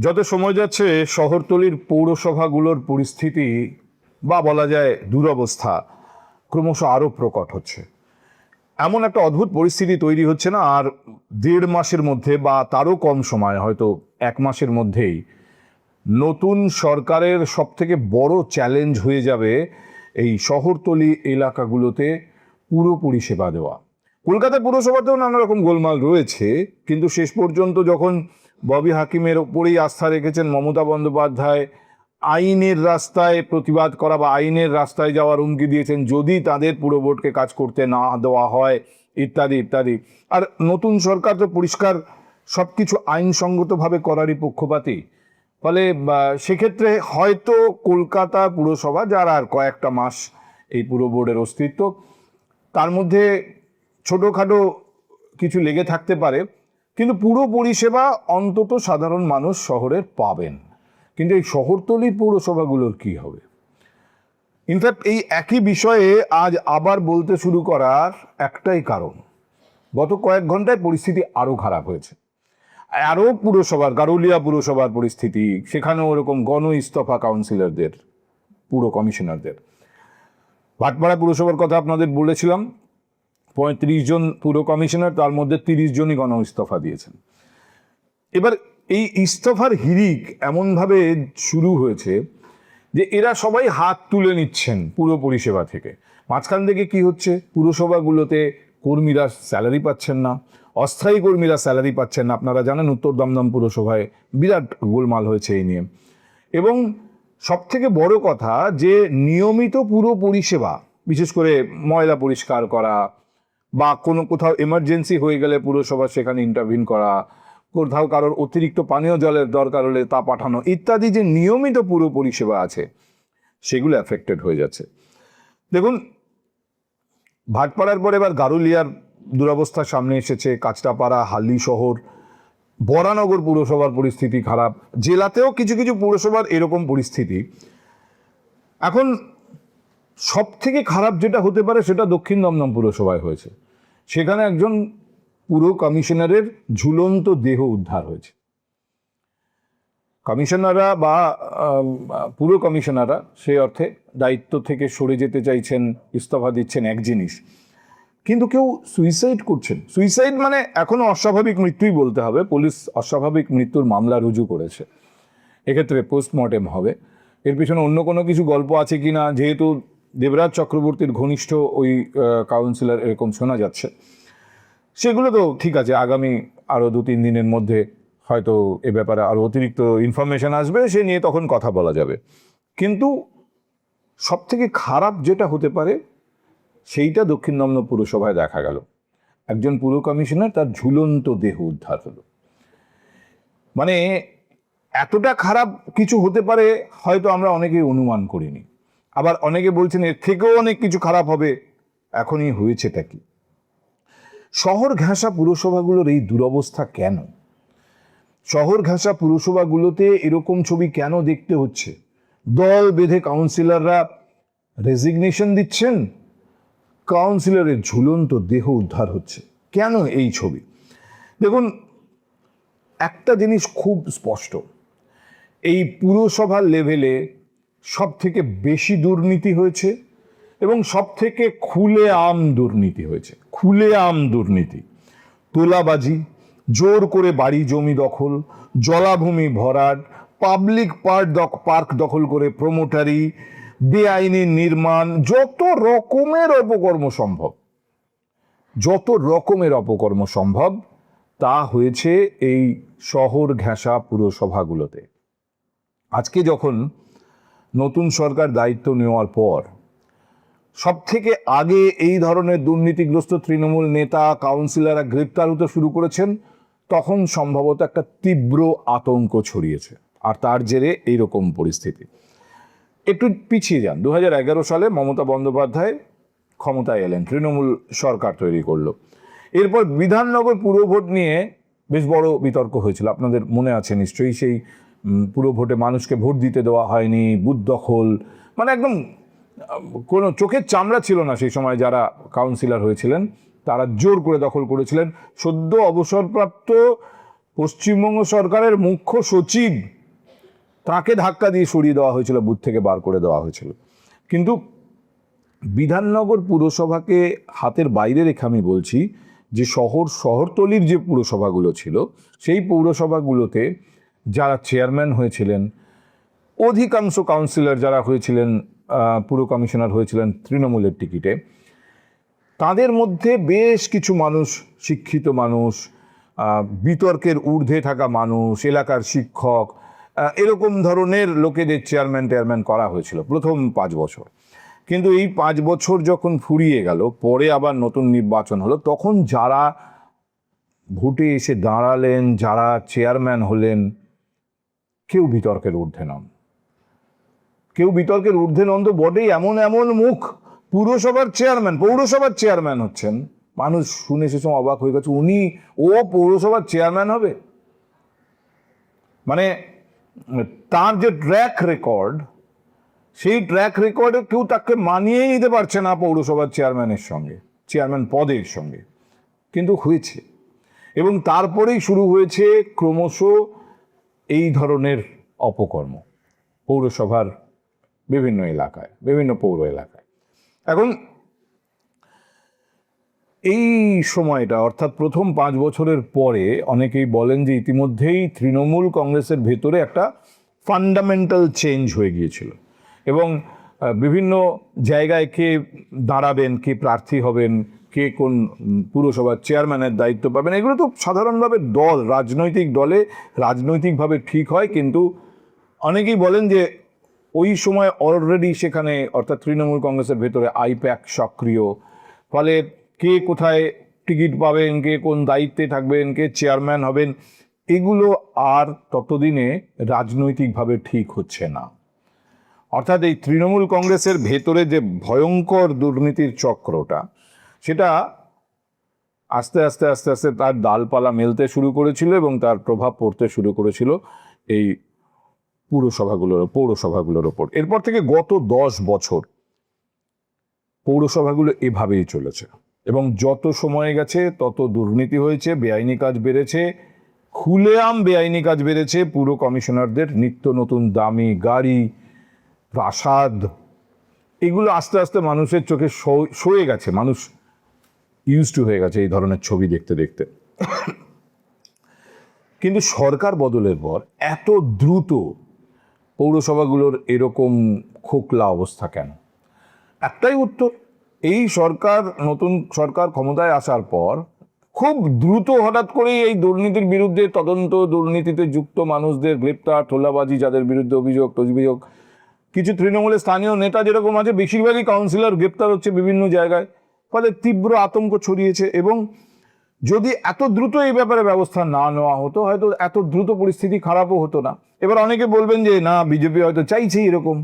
যত সময় যাচ্ছে শহরতলির পৌরসভাগুলোর পরিস্থিতি বা বলা যায় দুরবস্থা ক্রমশ আরও প্রকট হচ্ছে। এমন একটা অদ্ভুত পরিস্থিতি তৈরি হচ্ছে না আর 1.5 মাসের মধ্যে বা তারও কম সময়, হয়তো 1 মাসের মধ্যেই নতুন সরকারের সবথেকে বড় চ্যালেঞ্জ হয়ে যাবে এই শহরতলি এলাকাগুলোতে পুরো পরিষেবা দেওয়া। কলকাতা পুরসভাতেও নানা রকম গোলমাল রয়েছে, কিন্তু শেষ পর্যন্ত যখন ববি হাকিমের ওপরেই আস্থা রেখেছেন মমতা বন্দ্যোপাধ্যায়, আইনের রাস্তায় প্রতিবাদ করা বা আইনের রাস্তায় যাওয়ার হুমকি দিয়েছেন যদি তাদের পুরো বোর্ডকে কাজ করতে না দেওয়া হয়, ইত্যাদি ইত্যাদি। আর নতুন সরকার তো পরিষ্কার সবকিছু আইনসঙ্গতভাবে করারই পক্ষপাতী। ফলে সেক্ষেত্রে হয়তো কলকাতা পুরসভা, যারা আর কয়েকটা মাস এই পুরো বোর্ডের অস্তিত্ব, তার মধ্যে ছোটোখাটো কিছু লেগে থাকতে পারে, কিন্তু পুরো পরিষেবা অন্তত সাধারণ মানুষ শহরের পাবেন। কিন্তু এই শহরতলি পৌরসভাগুলোর কি হবে? ইনফ্যাক্ট এই একই বিষয়ে আজ আবার বলতে শুরু করার একটাই কারণ, গত কয়েক ঘন্টায় পরিস্থিতি আরও খারাপ হয়েছে। আরও পুরসভার, গারুলিয়া পুরসভার পরিস্থিতি, সেখানেও ওরকম গণ ইস্তফা কাউন্সিলরদের, পুর কমিশনারদের। ভাটপাড়া পুরসভার কথা আপনাদের বলেছিলাম, 35 জন পুর কমিশনার, তার মধ্যে 30 জনই গণ ইস্তফা দিয়েছেন। এবার এই ইস্তফার হিড়িক এমনভাবে শুরু হয়েছে যে এরা সবাই হাত তুলে নিচ্ছেন পুরো পরিষেবা থেকে। মাঝখান থেকে কি হচ্ছে, পুরসভাগুলোতে কর্মীরা স্যালারি পাচ্ছেন না, অস্থায়ী কর্মীরা স্যালারি পাচ্ছেন না। আপনারা জানেন উত্তর দমদম পুরসভায় বিরাট গোলমাল হয়েছে এই নিয়ে। এবং সব থেকে বড় কথা যে নিয়মিত পুরো পরিষেবা, বিশেষ করে ময়লা পরিষ্কার করা বা কোথাও এমার্জেন্সি হয়ে গেলে পুরসভা সেখানে ইন্টারভিন করা, কোথাও কারোর অতিরিক্ত পানীয় জলের দরকার হলে তা পাঠানো, ইত্যাদি যে নিয়মিত পুরো পরিষেবা আছে সেগুলো অ্যাফেক্টেড হয়ে যাচ্ছে। দেখুন, ভাটপাড়ার পর এবার গারুলিয়ার দুরবস্থার সামনে এসেছে। কাঁচরাপাড়া, হালি শহর, বরানগর পুরসভার পরিস্থিতি খারাপ। জেলাতেও কিছু কিছু পুরসভার এরকম পরিস্থিতি। এখন সব থেকে খারাপ যেটা হতে পারে সেটা দক্ষিণ দমদম পুরসভায় হয়েছে। সেখানে একজন পুর কমিশনারের ঝুলন্ত দেহ উদ্ধার হয়েছে। কমিশনাররা বা পুর কমিশনাররা সেই অর্থে দায়িত্ব থেকে সরে যেতে চাইছেন, ইস্তফা দিচ্ছেন এক জিনিস, কিন্তু কেউ সুইসাইড করছেন। সুইসাইড মানে এখনো অস্বাভাবিক মৃত্যুই বলতে হবে। পুলিশ অস্বাভাবিক মৃত্যুর মামলা রুজু করেছে, এক্ষেত্রে পোস্টমর্টেম হবে। এর পিছনে অন্য কোনো কিছু গল্প আছে কি না, যেহেতু দেবরাজ চক্রবর্তীর ঘনিষ্ঠ ওই কাউন্সিলর এরকম শোনা যাচ্ছে, সেগুলো তো ঠিক আছে। আগামী আরও 2-3 দিনের মধ্যে হয়তো এ ব্যাপারে আরও অতিরিক্ত ইনফরমেশন আসবে, সে নিয়ে তখন কথা বলা যাবে। কিন্তু সব থেকে খারাপ যেটা হতে পারে সেইটা দক্ষিণ দমদম পুরসভায় দেখা গেল। একজন পুর কমিশনার, তার ঝুলন্ত দেহ উদ্ধার হলো। মানে এতটা খারাপ কিছু হতে পারে হয়তো আমরা অনেকেই অনুমান করিনি। আবার অনেকে বলছেন এর থেকেও অনেক কিছু খারাপ হবে। এখনই হয়েছেটা কি? শহর ঘেঁষা পুরসভাগুলোর এই দুরবস্থা কেন? শহর ঘেঁষা পুরসভাগুলোতে এরকম ছবি কেন দেখতে হচ্ছে? দল বেঁধে কাউন্সিলররা রেজিগনেশন দিচ্ছেন, কাউন্সিলরের ঝুলন্ত দেহ উদ্ধার হচ্ছে। কেন এই ছবি? দেখুন, একটা জিনিস খুব স্পষ্ট, এই পুরসভার লেভেলে সব থেকে বেশি দুর্নীতি হয়েছে এবং সব থেকে খুলেআম দুর্নীতি হয়েছে। খুলেআম দুর্নীতি, তোলাবাজি, জোর করে বাড়ি জমি দখল, জলাভূমি ভরাট, পাবলিক পার্ক দখল করে প্রমোটারি, বেআইনি নির্মাণ, যত রকমের অপকর্ম সম্ভব তা হয়েছে এই শহর ঘেঁষা পুরসভাগুলোতে। আজকে যখন নতুন সরকার দায়িত্ব নেওয়ার পর সব থেকে আগে এই ধরনের দুর্নীতিগ্রস্ত তৃণমূল নেতা, কাউন্সিলররা গ্রেপ্তার হতে শুরু করেছেন, তখন সম্ভবত একটা তীব্র আতঙ্ক ছড়িয়েছে, আর তার জেরে এইরকম পরিস্থিতি। একটু পিছিয়ে যান, 2011 সালে মমতা বন্দ্যোপাধ্যায় ক্ষমতায় এলেন, তৃণমূল সরকার তৈরি করলো। এরপর বিধাননগর পুরভোট নিয়ে বেশ বড় বিতর্ক হয়েছিল, আপনাদের মনে আছে নিশ্চয়ই। সেই পুরভোটে মানুষকে ভোট দিতে দেওয়া হয়নি, বুথ দখল, মানে একদম কোনো চোখের চামড়া ছিল না সেই সময় যারা কাউন্সিলর হয়েছিলেন, তারা জোর করে দখল করেছিলেন। সদ্য অবসরপ্রাপ্ত পশ্চিমবঙ্গ সরকারের মুখ্য সচিব, তাকে ধাক্কা দিয়ে সরিয়ে দেওয়া হয়েছিল, বুথ থেকে বার করে দেওয়া হয়েছিল। কিন্তু বিধাননগর পুরসভাকে হাতের বাইরে রেখে আমি বলছি যে শহরতলির যে পুরসভাগুলো ছিল, সেই পৌরসভাগুলোতে যারা চেয়ারম্যান হয়েছিলেন, অধিকাংশ কাউন্সিলর যারা হয়েছিলেন, পুর কমিশনার হয়েছিলেন তৃণমূলের টিকিটে, তাদের মধ্যে বেশ কিছু মানুষ, শিক্ষিত মানুষ, বিতর্কের ঊর্ধ্বে থাকা মানুষ, এলাকার শিক্ষক, এরকম ধরনের লোকেদের চেয়ারম্যান করা হয়েছিল প্রথম 5 বছর। কিন্তু এই 5 বছর যখন ফুরিয়ে গেল, পরে আবার নতুন নির্বাচন হলো, তখন যারা ভোটে এসে দাঁড়ালেন, যারা চেয়ারম্যান হলেন, কেউ বিতর্কের ঊর্ধ্বে নন। কেউ বিতর্কের ঊর্ধ্বে নন তো বটেই, এমন এমন মুখ, পৌরসভার চেয়ারম্যান হচ্ছেন, মানুষ শুনে সে সময় অবাক হয়ে গেছে, ও পৌরসভার চেয়ারম্যান হবে? মানে তার যে ট্র্যাক রেকর্ড, সেই ট্র্যাক রেকর্ডে কেউ তাকে মানিয়ে নিতে পারছে না পৌরসভার চেয়ারম্যান পদের সঙ্গে, কিন্তু হয়েছে। এবং তারপরেই শুরু হয়েছে ক্রমশ এই ধরনের অপকর্ম পৌরসভার বিভিন্ন এলাকায়, বিভিন্ন পৌর এলাকায়। এখন এই সময়টা, অর্থাৎ প্রথম 5 বছরের পরে, অনেকেই বলেন যে ইতিমধ্যেই তৃণমূল কংগ্রেসের ভেতরে একটা ফান্ডামেন্টাল চেঞ্জ হয়ে গিয়েছিল এবং বিভিন্ন জায়গায় কে দাঁড়াবেন, কে প্রার্থী হবেন, কে কোন পুরসভার চেয়ারম্যানের দায়িত্ব পাবেন, এগুলো তো সাধারণভাবে রাজনৈতিক দলে রাজনৈতিকভাবে ঠিক হয়। কিন্তু অনেকেই বলেন যে ওই সময় অলরেডি সেখানে, অর্থাৎ তৃণমূল কংগ্রেসের ভেতরে আইপ্যাক সক্রিয়, ফলে কে কোথায় টিকিট পাবেন, কে কোন দায়িত্বে থাকবেন, কে চেয়ারম্যান হবেন, এগুলো আর ততদিনে রাজনৈতিকভাবে ঠিক হচ্ছে না। অর্থাৎ এই তৃণমূল কংগ্রেসের ভেতরে যে ভয়ঙ্কর দুর্নীতির চক্রটা, সেটা আস্তে আস্তে আস্তে আস্তে তার ডালপালা মেলতে শুরু করেছিল এবং তার প্রভাব পড়তে শুরু করেছিল এই পৌরসভাগুলোর ওপর। এরপর থেকে গত 10 বছর পৌরসভাগুলো এভাবেই চলেছে এবং যত সময় গেছে তত দুর্নীতি হয়েছে, বেআইনি কাজ বেড়েছে, খুলেআম বেআইনি কাজ বেড়েছে। পুর কমিশনারদের নিত্য নতুন দামি গাড়ি, প্রাসাদ, এগুলো আস্তে আস্তে মানুষের চোখে সয়ে গেছে, মানুষ ইউজ টু হয়ে গেছে এই ধরনের ছবি দেখতে দেখতে। কিন্তু সরকার বদলের পর এত দ্রুত পৌরসভাগুলোর এরকম খোকলা অবস্থা কেন? একটাই উত্তর, এই নতুন সরকার ক্ষমতায় আসার পর খুব দ্রুত হঠাৎ করেই এই দুর্নীতির বিরুদ্ধে তদন্ত, দুর্নীতিতে যুক্ত মানুষদের গ্রেপ্তার, তোলাবাজি, যাদের বিরুদ্ধে অভিযোগ, কিছু তৃণমূলের স্থানীয় নেতা যেরকম আছে, বেশিরভাগই কাউন্সিলর গ্রেপ্তার হচ্ছে বিভিন্ন জায়গায়, ফলে তীব্র আতঙ্ক ছড়িয়েছে। এবং যদি এত দ্রুত এই ব্যাপারে ব্যবস্থা না নেওয়া হতো, হয়তো এত দ্রুত পরিস্থিতি খারাপও হতো না। এবার অনেকে বলবেন যে না, বিজেপি হয়তো চাইছেই এরকম,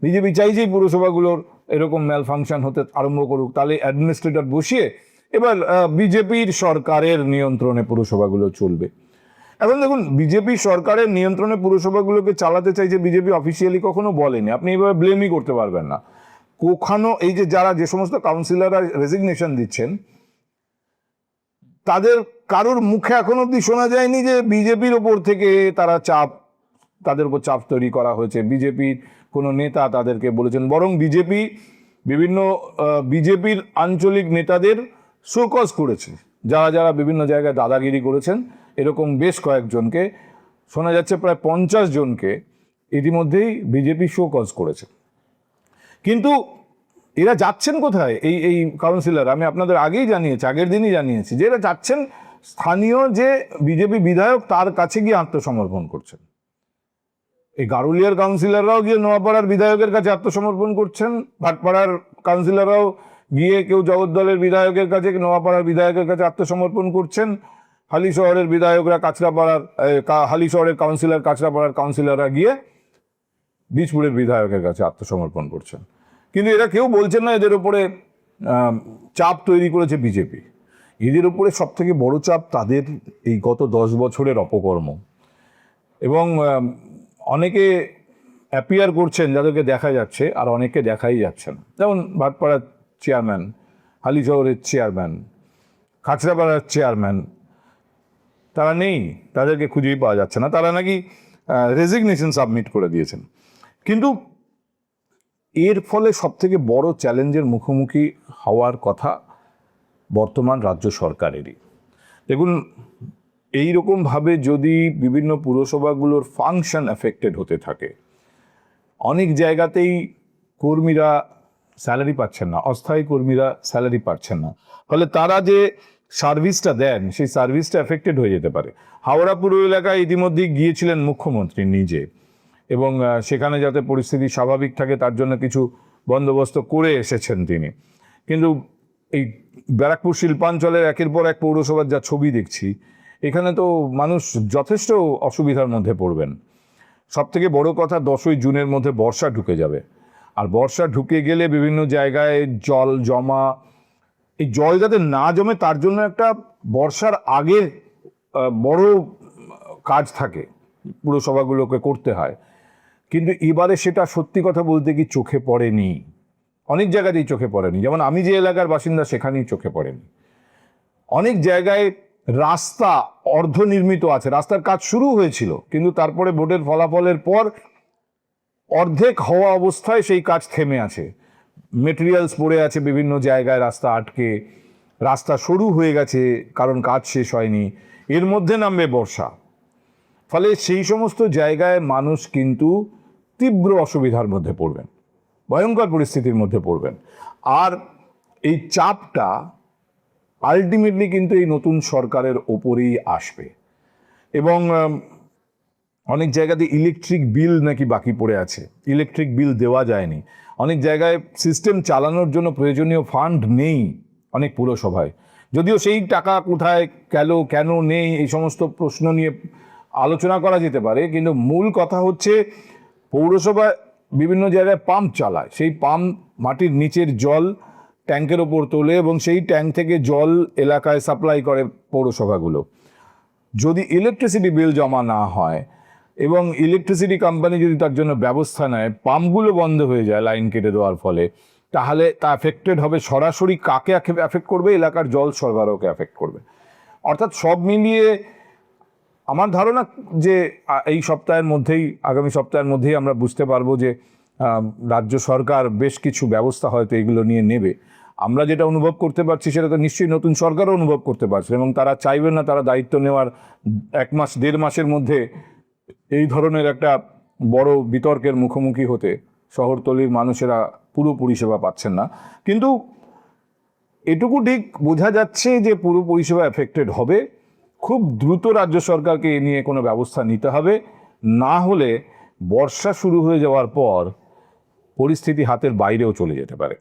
বিজেপি চাইছেই পুরসভাগুলোর এরকম ম্যাল ফাংশন হতে আরম্ভ করুক, তাহলে অ্যাডমিনিস্ট্রেটর বসিয়ে এবার বিজেপির সরকারের নিয়ন্ত্রণে পুরসভাগুলো চলবে। এখন দেখুন, বিজেপি সরকারের নিয়ন্ত্রণে পুরসভাগুলোকে চালাতে চাইছে, বিজেপি অফিসিয়ালি কখনো বলেনি, আপনি এইভাবে ব্লেমই করতে পারবেন না। কখনো এই যে সমস্ত কাউন্সিলররা রেজিগনেশন দিচ্ছেন, তাদের কারোর মুখে এখন অব্দি শোনা যায়নি যে বিজেপির ওপর থেকে তাদের উপর চাপ তৈরি করা হয়েছে, বিজেপির কোনো নেতা তাদেরকে বলেছেন। বরং বিজেপির আঞ্চলিক নেতাদের শোকজ করেছে, যারা বিভিন্ন জায়গায় দাদাগিরি করেছেন, এরকম বেশ কয়েকজনকে, শোনা যাচ্ছে প্রায় 50 জনকে ইতিমধ্যেই বিজেপি শোকজ করেছে। কিন্তু এরা যাচ্ছেন কোথায়? এই কাউন্সিলর, আমি আপনাদের আগের দিনই জানিয়েছি যে এরা যাচ্ছেন স্থানীয় যে বিজেপি বিধায়ক, তার কাছে গিয়ে আত্মসমর্পণ করছেন। এই গারুলিয়ার কাউন্সিলররাও গিয়ে নোয়াপাড়ার বিধায়কের কাছে আত্মসমর্পণ করছেন, ভাটপাড়ার কাউন্সিলররাও গিয়ে কেউ জগদ্দলের বিধায়কের কাছে, নোয়াপাড়ার বিধায়কের কাছে আত্মসমর্পণ করছেন, হালিশহরের বিধায়করা হালিশহরের কাছড়াপাড়ার কাউন্সিলররা গিয়ে বীজপুরের বিধায়কের কাছে আত্মসমর্পণ করছেন। কিন্তু এরা কেউ বলছেন না এদের উপরে চাপ তৈরি করেছে বিজেপি। এদের উপরে সব থেকে বড় চাপ তাদের এই গত 10 বছরের অপকর্ম। এবং অনেকে অ্যাপিয়ার করছেন যাদেরকে দেখা যাচ্ছে, আর অনেকে দেখাই যাচ্ছে না। যেমন ভাটপাড়ার চেয়ারম্যান, হালিশহরের চেয়ারম্যান, খাচড়াপাড়ার চেয়ারম্যান, তারা নেই, তাদেরকে খুঁজেই পাওয়া যাচ্ছে না, তারা নাকি রেজিগনেশন সাবমিট করে দিয়েছেন। কিন্তু এর ফলে সবথেকে বড় চ্যালেঞ্জের মুখোমুখি হওয়ার কথা বর্তমান রাজ্য সরকারেরই। দেখুন, এইরকমভাবে যদি বিভিন্ন পুরসভাগুলোর ফাংশন এফেক্টেড হতে থাকে, অনেক জায়গাতেই কর্মীরা স্যালারি পাচ্ছেন না, অস্থায়ী কর্মীরা স্যালারি পাচ্ছেন না, ফলে তারা যে সার্ভিসটা দেন সেই সার্ভিসটা এফেক্টেড হয়ে যেতে পারে। হাওড়া পুর এলাকায় ইতিমধ্যেই গিয়েছিলেন মুখ্যমন্ত্রী নিজে, এবং সেখানে যাতে পরিস্থিতি স্বাভাবিক থাকে তার জন্য কিছু বন্দোবস্ত করে এসেছেন তিনি। কিন্তু এই ব্যারাকপুর শিল্পাঞ্চলের একের পর এক পৌরসভার যা ছবি দেখছি, এখানে তো মানুষ যথেষ্ট অসুবিধার মধ্যে পড়বেন। সবথেকে বড় কথা, 10ই জুনের মধ্যে বর্ষা ঢুকে যাবে, আর বর্ষা ঢুকে গেলে বিভিন্ন জায়গায় জল জমা, এই জল যাতে না জমে তার জন্য একটা বর্ষার আগে বড় কাজ থাকে, পুরসভাগুলোকে করতে হয়। কিন্তু এবারে সেটা সত্যি কথা বলতে কি চোখে পড়েনি, অনেক জায়গাতেই চোখে পড়েনি। যেমন আমি যে এলাকার বাসিন্দা সেখানেই চোখে পড়েনি। অনেক জায়গায় রাস্তা অর্ধনির্মিত আছে, রাস্তার কাজ শুরু হয়েছিল, কিন্তু তারপরে ভোটের ফলাফলের পর অর্ধেক হওয়া অবস্থায় সেই কাজ থেমে আছে, মেটেরিয়ালস পড়ে আছে বিভিন্ন জায়গায়, রাস্তা আটকে, রাস্তা সরু হয়ে গেছে কারণ কাজ শেষ হয়নি। এর মধ্যে নামবে বর্ষা, ফলে সেই সমস্ত জায়গায় মানুষ কিন্তু তীব্র অসুবিধার মধ্যে পড়বেন, ভয়ঙ্কর পরিস্থিতির মধ্যে পড়বেন। আর এই চাপটা আলটিমেটলি কিন্তু এই নতুন সরকারের ওপরেই আসবে। এবং অনেক জায়গাতে ইলেকট্রিক বিল নাকি বাকি পড়ে আছে, ইলেকট্রিক বিল দেওয়া যায়নি। অনেক জায়গায় সিস্টেম চালানোর জন্য প্রয়োজনীয় ফান্ড নেই অনেক পুরসভায়, যদিও সেই টাকা কোথায় গেল, কেন নেই, এই সমস্ত প্রশ্ন নিয়ে আলোচনা করা যেতে পারে। কিন্তু মূল কথা হচ্ছে, পৌরসভা বিভিন্ন জায়গায় পাম্প চালায়, সেই পাম্প মাটির নিচের জল ট্যাঙ্কের ওপর তোলে এবং সেই ট্যাঙ্ক থেকে জল এলাকায় সাপ্লাই করে পৌরসভাগুলো। যদি ইলেকট্রিসিটি বিল জমা না হয় এবং ইলেকট্রিসিটি কোম্পানি যদি তার জন্য ব্যবস্থা নেয়, পাম্পগুলো বন্ধ হয়ে যায় লাইন কেটে দেওয়ার ফলে, তাহলে তা এফেক্টেড হবে সরাসরি কাকে এফেক্ট করবে? এলাকার জল সরবরাহকে এফেক্ট করবে। অর্থাৎ সব মিলিয়ে আমার ধারণা যে এই সপ্তাহের মধ্যেই, আগামী সপ্তাহের মধ্যেই আমরা বুঝতে পারবো যে রাজ্য সরকার বেশ কিছু ব্যবস্থা হয়তো এগুলো নিয়ে নেবে। আমরা যেটা অনুভব করতে পারছি সেটা তো নিশ্চয়ই নতুন সরকারও অনুভব করতে পারছে, এবং তারা চাইবেন না তারা দায়িত্ব নেওয়ার 1 মাস 1.5 মাসের মধ্যে এই ধরনের একটা বড় বিতর্কের মুখোমুখি হতে। শহরতলির মানুষেরা পুরো পরিষেবা পাচ্ছেন না, কিন্তু এটুকু ঠিক বোঝা যাচ্ছে যে পুরো পরিষেবা এফেক্টেড হবে। খুব দ্রুত রাজ্য সরকারকে এ নিয়ে কোনো ব্যবস্থা নিতে হবে, না হলে বর্ষা শুরু হয়ে যাওয়ার পর পরিস্থিতি হাতের বাইরেও চলে যেতে পারে।